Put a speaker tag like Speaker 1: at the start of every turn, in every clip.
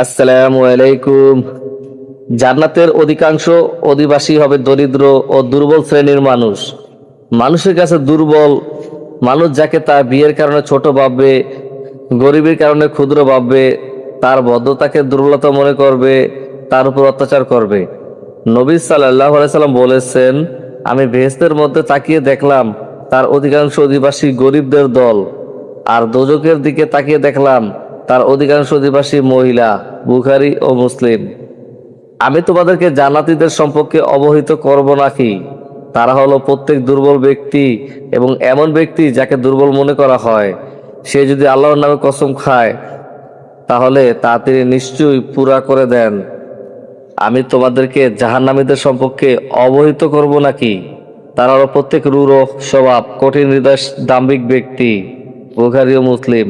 Speaker 1: আসসালামু আলাইকুম। জান্নাতের অধিকাংশ অধিবাসী হবে দরিদ্র ও দুর্বল শ্রেণীর মানুষ। মানুষের কাছে দুর্বল মানুষ যাকে তার বিয়ের কারণে ছোট ভাববে, গরিবের কারণে ক্ষুদ্র ভাববে, তার ভদ্রতাকে দুর্বলতা মনে করবে, তার উপর অত্যাচার করবে। নবী সাল্লাল্লাহু আলাইহি সাল্লাম বলেছেন, আমি বেহেশতের মধ্যে তাকিয়ে দেখলাম তার অধিকাংশ অধিবাসী গরিবদের দল, আর দোজখের দিকে তাকিয়ে দেখলাম তার অধিকাংশ অধিবাসী মহিলা। বুখারী ও মুসলিম। আমি তোমাদেরকে জান্নাতীদের সম্পর্কে অবহিত করব নাকি? তারা হলো প্রত্যেক দুর্বল ব্যক্তি এবং এমন ব্যক্তি যাকে দুর্বল মনে করা হয়। সে যদি আল্লাহর নামে কসম খায় তাহলে তা তিনি নিশ্চয়ই পুরা করে দেন। আমি তোমাদেরকে জাহান্নামীদের সম্পর্কে অবহিত করব নাকি? তারা হলো প্রত্যেক রূঢ় স্বভাব, কঠিন হৃদয়, দাম্ভিক ব্যক্তি। বুখারী ও মুসলিম।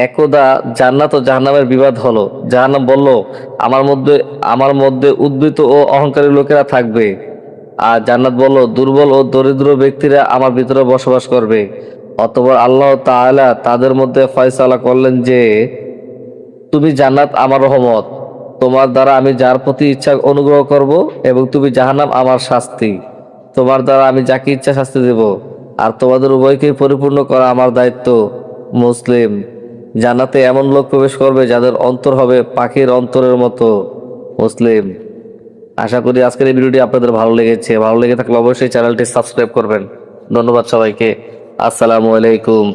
Speaker 1: একদা জান্নাত ও জাহান্নামের বিবাদ হলো। জাহান্নাম বলল, আমার মধ্যে উদ্ধৃত ও অহংকারী লোকেরা থাকবে। আর জান্নাত বলল, দুর্বল ও দরিদ্র ব্যক্তিরা আমার ভিতরে বসবাস করবে। অতঃপর আল্লাহ তাআলা তাদের মধ্যে ফয়সালা করলেন যে, তুমি জান্নাত আমার রহমত, তোমার দ্বারা আমি যার প্রতি ইচ্ছা অনুগ্রহ করব, এবং তুমি জাহান্নাম আমার শাস্তি, তোমার দ্বারা আমি যাকে ইচ্ছা শাস্তি দেব। আর তোমাদের উভয়কেই পরিপূর্ণ করা আমার দায়িত্ব। মুসলিম। জান্নাতে এমন লোক প্রবেশ করবে যাদের অন্তর হবে পাখির অন্তরের মতো। মুসলিম। আশা করি আজকের এই ভিডিওটি আপনাদের ভালো লেগেছে। ভালো লেগে থাকলে অবশ্যই চ্যানেলটি সাবস্ক্রাইব করবেন। ধন্যবাদ সবাইকে। আসসালামু আলাইকুম।